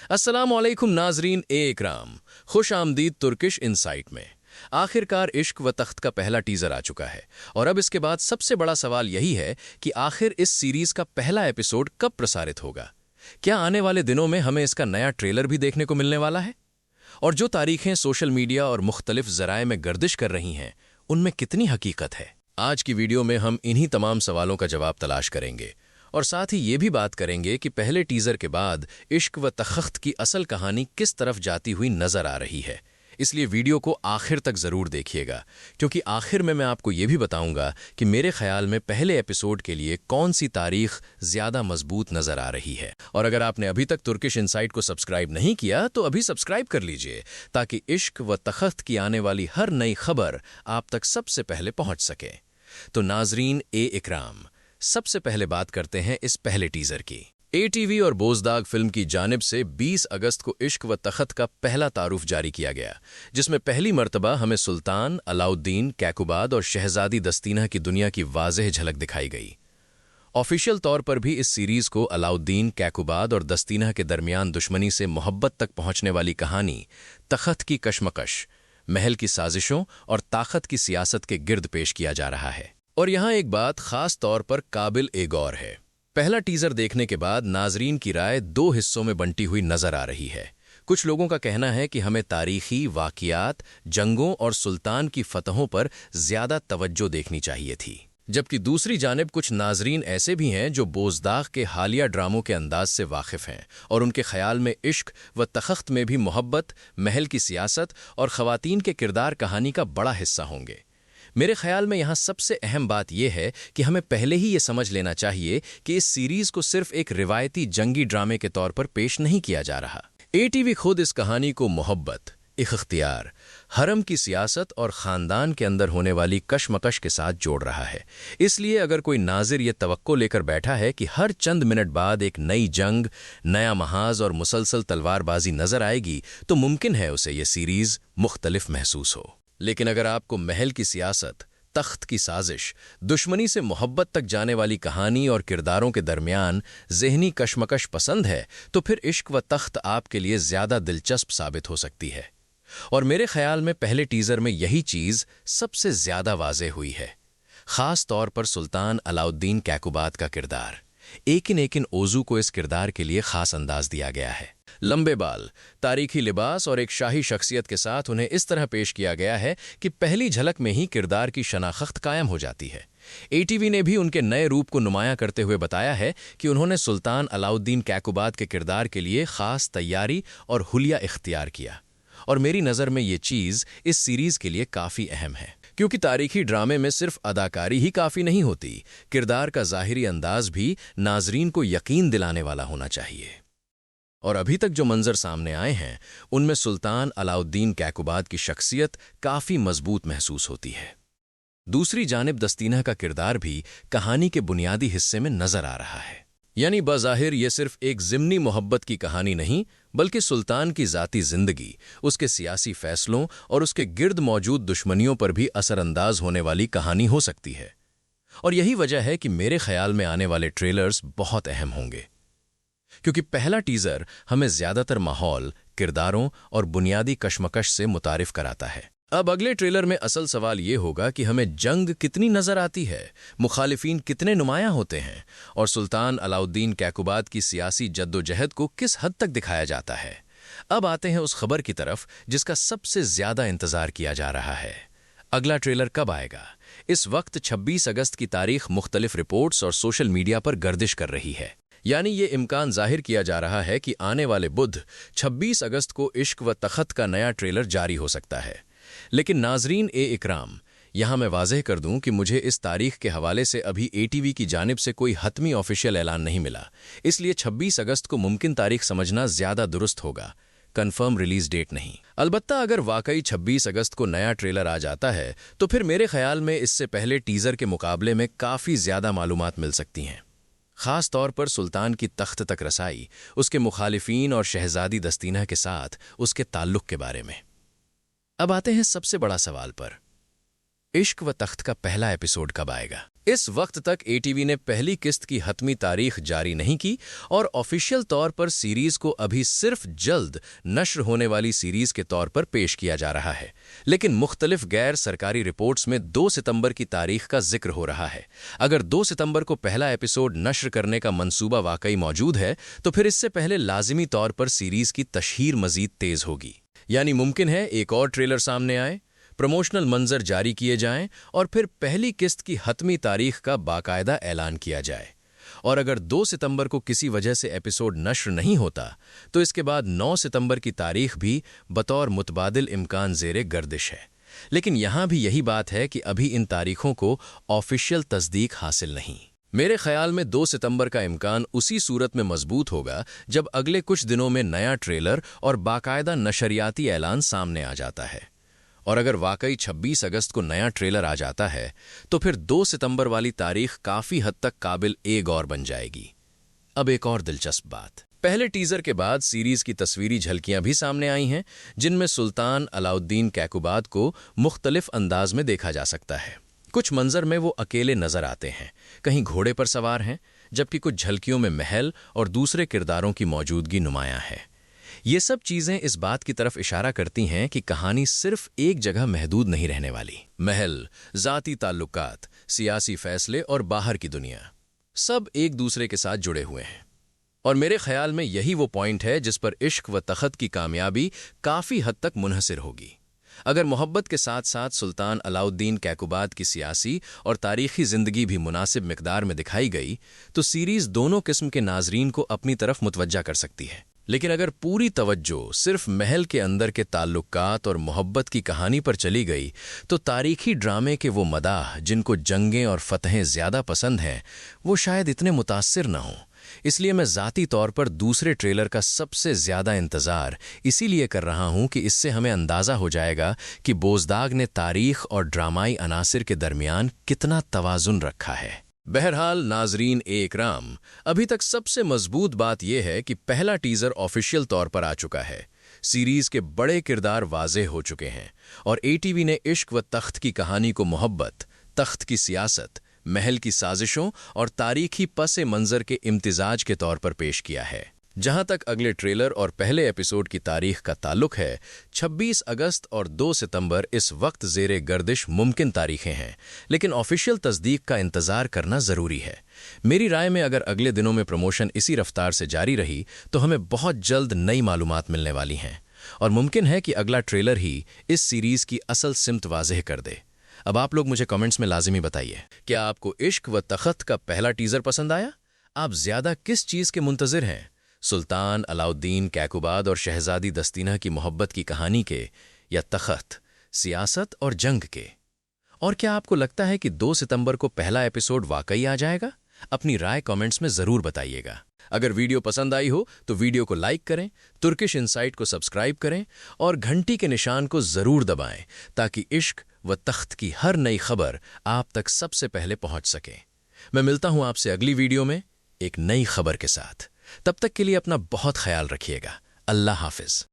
अस्सलाम वालेकुम नाजरीन इकराम, खुश आमदीद तुर्किश इनसाइट में। आखिरकार इश्क व तख्त का पहला टीजर आ चुका है और अब इसके बाद सबसे बड़ा सवाल यही है कि आखिर इस सीरीज का पहला एपिसोड कब प्रसारित होगा। क्या आने वाले दिनों में हमें इसका नया ट्रेलर भी देखने को मिलने वाला है? और जो तारीखें सोशल मीडिया और मुख्तलिफ जराए में गर्दिश कर रही हैं, उनमें कितनी हकीकत है? आज की वीडियो में हम इन्हीं तमाम सवालों का जवाब तलाश करेंगे और साथ ही ये भी बात करेंगे कि पहले टीजर के बाद इश्क व तख्त की असल कहानी किस तरफ जाती हुई नजर आ रही है। इसलिए वीडियो को आखिर तक जरूर देखिएगा, क्योंकि आखिर में मैं आपको ये भी बताऊंगा कि मेरे ख्याल में पहले एपिसोड के लिए कौन सी तारीख ज्यादा मजबूत नजर आ रही है। और अगर आपने अभी तक तुर्किश इनसाइट को सब्सक्राइब नहीं किया तो अभी सब्सक्राइब कर लीजिए, ताकि इश्क व तख्त की आने वाली हर नई खबर आप तक सबसे पहले पहुंच सके। तो नाजरीन इकराम, सबसे पहले बात करते हैं इस पहले टीजर की। एटीवी और बोजदाग फिल्म की जानिब से 20 अगस्त को इश्क व तख्त का पहला तारुफ जारी किया गया, जिसमें पहली मर्तबा हमें सुल्तान अलाउद्दीन कैकुबाद और शहजादी दस्तीना की दुनिया की वाज़ेह झलक दिखाई गई। ऑफिशियल तौर पर भी इस सीरीज को अलाउद्दीन कैकुबाद और दस्तीना के दरमियान दुश्मनी से मोहब्बत तक पहुंचने वाली कहानी, तख्त की कशमकश, महल की साजिशों और ताकत की सियासत के गिर्द पेश किया जा रहा है। और यहाँ एक बात खास तौर पर काबिल गौर है। पहला टीजर देखने के बाद नाजरीन की राय दो हिस्सों में बंटी हुई नजर आ रही है। कुछ लोगों का कहना है कि हमें तारीखी वाक़ियात, जंगों और सुल्तान की फतहों पर ज्यादा तवज्जो देखनी चाहिए थी, जबकि दूसरी जानिब कुछ नाजरीन ऐसे भी हैं जो बोजदाग के हालिया ड्रामों के अंदाज से वाकिफ हैं और उनके ख्याल में इश्क व तख्त में भी मोहब्बत, महल की सियासत और ख़वातीन के किरदार कहानी का बड़ा हिस्सा होंगे। मेरे ख्याल में यहाँ सबसे अहम बात यह है कि हमें पहले ही ये समझ लेना चाहिए कि इस सीरीज को सिर्फ एक रिवायती जंगी ड्रामे के तौर पर पेश नहीं किया जा रहा। एटीवी खुद इस कहानी को मोहब्बत, इख्तियार, हरम की सियासत और ख़ानदान के अंदर होने वाली कशमकश के साथ जोड़ रहा है। इसलिए अगर कोई नाजिर ये तवक्को लेकर बैठा है कि हर चंद मिनट बाद एक नई जंग, नया महाज और मुसलसल तलवारबाजी नजर आएगी, तो मुमकिन है उसे ये सीरीज मुख्तलिफ महसूस हो। लेकिन अगर आपको महल की सियासत, तख्त की साजिश, दुश्मनी से मोहब्बत तक जाने वाली कहानी और किरदारों के दरमियान ज़हनी कशमकश पसंद है, तो फिर इश्क व तख्त आपके लिए ज़्यादा दिलचस्प साबित हो सकती है। और मेरे ख्याल में पहले टीज़र में यही चीज़ सबसे ज़्यादा वाज़ेह हुई है, ख़ास तौर पर सुल्तान अलाउद्दीन कैकुबाद का किरदार। एकिन ओजू को इस किरदार के लिए ख़ास अंदाज दिया गया है। लंबे बाल, तारीखी लिबास और एक शाही शख्सियत के साथ उन्हें इस तरह पेश किया गया है कि पहली झलक में ही किरदार की शनाख्त कायम हो जाती है। एटीवी ने भी उनके नए रूप को नुमायां करते हुए बताया है कि उन्होंने सुल्तान अलाउद्दीन कैकुबाद के किरदार के लिए ख़ास तैयारी और हुलिया इख्तियार किया। और मेरी नज़र में ये चीज़ इस सीरीज़ के लिए काफ़ी अहम है, क्योंकि तारीखी ड्रामे में सिर्फ अदाकारी ही काफ़ी नहीं होती, किरदार का ज़ाहिरी अंदाज भी नाजरीन को यकीन दिलाने वाला होना चाहिए। और अभी तक जो मंजर सामने आए हैं, उनमें सुल्तान अलाउद्दीन कैकुबाद की शख्सियत काफ़ी मजबूत महसूस होती है। दूसरी जानिब दस्तीना का किरदार भी कहानी के बुनियादी हिस्से में नजर आ रहा है। यानी बज़ाहिर ये सिर्फ एक ज़िमनी मोहब्बत की कहानी नहीं, बल्कि सुल्तान की ज़ाती ज़िंदगी, उसके सियासी फ़ैसलों और उसके गिर्द मौजूद दुश्मनियों पर भी असरअंदाज होने वाली कहानी हो सकती है। और यही वजह है कि मेरे ख्याल में आने वाले ट्रेलर्स बहुत अहम होंगे, क्योंकि पहला टीजर हमें ज्यादातर माहौल, किरदारों और बुनियादी कशमकश से मुतारिफ कराता है। अब अगले ट्रेलर में असल सवाल ये होगा कि हमें जंग कितनी नजर आती है, मुखालिफिन कितने नुमायां होते हैं और सुल्तान अलाउद्दीन कैकुबाद की सियासी जद्दोजहद को किस हद तक दिखाया जाता है। अब आते हैं उस खबर की तरफ जिसका सबसे ज्यादा इंतजार किया जा रहा है। अगला ट्रेलर कब आएगा? इस वक्त 26 अगस्त की तारीख मुख्तलिफ रिपोर्ट्स और सोशल मीडिया पर गर्दिश कर रही है। यानी ये इम्कान जाहिर किया जा रहा है कि आने वाले बुध 26 अगस्त को इश्क व तख्त का नया ट्रेलर जारी हो सकता है। लेकिन नाजरीन इकराम, यहाँ मैं वाज़ेह कर दूं कि मुझे इस तारीख के हवाले से अभी एटीवी की जानिब से कोई हतमी ऑफिशियल ऐलान नहीं मिला, इसलिए 26 अगस्त को मुमकिन तारीख समझना ज़्यादा दुरुस्त होगा, कन्फर्म रिलीज डेट नहीं। अलबत्ता अगर वाकई 26 अगस्त को नया ट्रेलर आ जाता है, तो फिर मेरे ख्याल में इससे पहले टीज़र के मुकाबले में काफ़ी ज़्यादा मालूमात मिल सकती हैं, ख़ास तौर पर सुल्तान की तख्त तक रसाई, उसके मुखालिफिन और शहजादी दस्तीना के साथ उसके ताल्लुक़ के बारे में। अब आते हैं सबसे बड़ा सवाल पर, इश्क व तख्त का पहला एपिसोड कब आएगा? इस वक्त तक एटीवी ने पहली किस्त की हतमी तारीख जारी नहीं की और ऑफिशियल तौर पर सीरीज को अभी सिर्फ जल्द नश्र होने वाली सीरीज के तौर पर पेश किया जा रहा है। लेकिन मुख्तलिफ गैर सरकारी रिपोर्ट्स में 2 सितंबर की तारीख का जिक्र हो रहा है। अगर 2 सितंबर को पहला एपिसोड नश्र करने का मंसूबा वाकई मौजूद है तो फिर इससे पहले लाजिमी तौर पर सीरीज की तशहीर मजीद तेज होगी। यानी मुमकिन है एक और ट्रेलर सामने आए, प्रमोशनल मंजर जारी किए जाएं और फिर पहली किस्त की हतमी तारीख का बाकायदा ऐलान किया जाए। और अगर 2 सितंबर को किसी वजह से एपिसोड नश्र नहीं होता तो इसके बाद 9 सितंबर की तारीख भी बतौर मुतबादिल इम्कान ज़ेरे गर्दिश है। लेकिन यहां भी यही बात है कि अभी इन तारीखों को ऑफिशियल तस्दीक हासिल नहीं। मेरे ख्याल में 2 सितंबर का इम्कान उसी सूरत में मजबूत होगा जब अगले कुछ दिनों में नया ट्रेलर और बाकायदा नशरियाती ऐलान सामने आ जाता है। और अगर वाकई 26 अगस्त को नया ट्रेलर आ जाता है तो फिर 2 सितंबर वाली तारीख काफी हद तक काबिल ए गौर बन जाएगी। अब एक और दिलचस्प बात, पहले टीजर के बाद सीरीज की तस्वीरी झलकियां भी सामने आई हैं जिनमें सुल्तान अलाउद्दीन कैकुबाद को मुख्तलिफ अंदाज में देखा जा सकता है। कुछ मंजर में वो अकेले नजर आते हैं, कहीं घोड़े पर सवार हैं, जबकि कुछ झलकियों में महल और दूसरे किरदारों की मौजूदगी नुमायां है। ये सब चीजें इस बात की तरफ इशारा करती हैं कि कहानी सिर्फ एक जगह महदूद नहीं रहने वाली। महल, जाती ताल्लुकात, सियासी फैसले और बाहर की दुनिया, सब एक दूसरे के साथ जुड़े हुए हैं। और मेरे ख्याल में यही वो पॉइंट है जिस पर इश्क व तख्त की कामयाबी काफी हद तक मुनहसिर होगी। अगर मोहब्बत के साथ साथ सुल्तान अलाउद्दीन कैकुबाद की सियासी और तारीखी जिंदगी भी मुनासिब मिकदार में दिखाई गई तो सीरीज दोनों किस्म के नाजरीन को अपनी तरफ मुतवज्जा कर सकती है। लेकिन अगर पूरी तवज्जो सिर्फ महल के अंदर के ताल्लुकात और मोहब्बत की कहानी पर चली गई तो तारीखी ड्रामे के वो मदाह जिनको जंगें और फतहें ज़्यादा पसंद हैं वो शायद इतने मुतासिर न हों। इसलिए मैं ज़ाती तौर पर दूसरे ट्रेलर का सबसे ज़्यादा इंतज़ार इसीलिए कर रहा हूं कि इससे हमें अंदाज़ा हो जाएगा कि बोज़दाग ने तारीख और ड्रामाई अनासिर के दरमियान कितना तवाज़ुन रखा है। बहरहाल नाजरीन ए इकराम, अभी तक सबसे मजबूत बात यह है कि पहला टीजर ऑफिशियल तौर पर आ चुका है। सीरीज के बड़े किरदार वाज़ेह हो चुके हैं और एटीवी ने इश्क व तख्त की कहानी को मोहब्बत, तख्त की सियासत, महल की साजिशों और तारीखी पस मंजर के इम्तिजाज के तौर पर पेश किया है। जहां तक अगले ट्रेलर और पहले एपिसोड की तारीख का ताल्लुक है, 26 अगस्त और 2 सितंबर इस वक्त ज़ेरे गर्दिश मुमकिन तारीखें हैं, लेकिन ऑफिशियल तस्दीक का इंतज़ार करना ज़रूरी है। मेरी राय में अगर अगले दिनों में प्रमोशन इसी रफ्तार से जारी रही तो हमें बहुत जल्द नई मालूमात मिलने वाली हैं और मुमकिन है कि अगला ट्रेलर ही इस सीरीज़ की असल सिमत वाज़ेह कर दे। अब आप लोग मुझे कमेंट्स में लाजिमी बताइए, क्या आपको इश्क व तख्त का पहला टीज़र पसंद आया? आप ज़्यादा किस चीज़ के मुंतज़िर हैं, सुल्तान अलाउद्दीन कैकुबाद और शहजादी दस्तीना की मोहब्बत की कहानी के, या तख्त, सियासत और जंग के? और क्या आपको लगता है कि 2 सितंबर को पहला एपिसोड वाकई आ जाएगा? अपनी राय कमेंट्स में ज़रूर बताइएगा। अगर वीडियो पसंद आई हो तो वीडियो को लाइक करें, तुर्किश इनसाइट को सब्सक्राइब करें और घंटी के निशान को ज़रूर दबाएं ताकि इश्क व तख्त की हर नई खबर आप तक सबसे पहले पहुंच सके। मैं मिलता हूं आपसे अगली वीडियो में एक नई खबर के साथ। तब तक के लिए अपना बहुत ख्याल रखिएगा। अल्लाह हाफिज।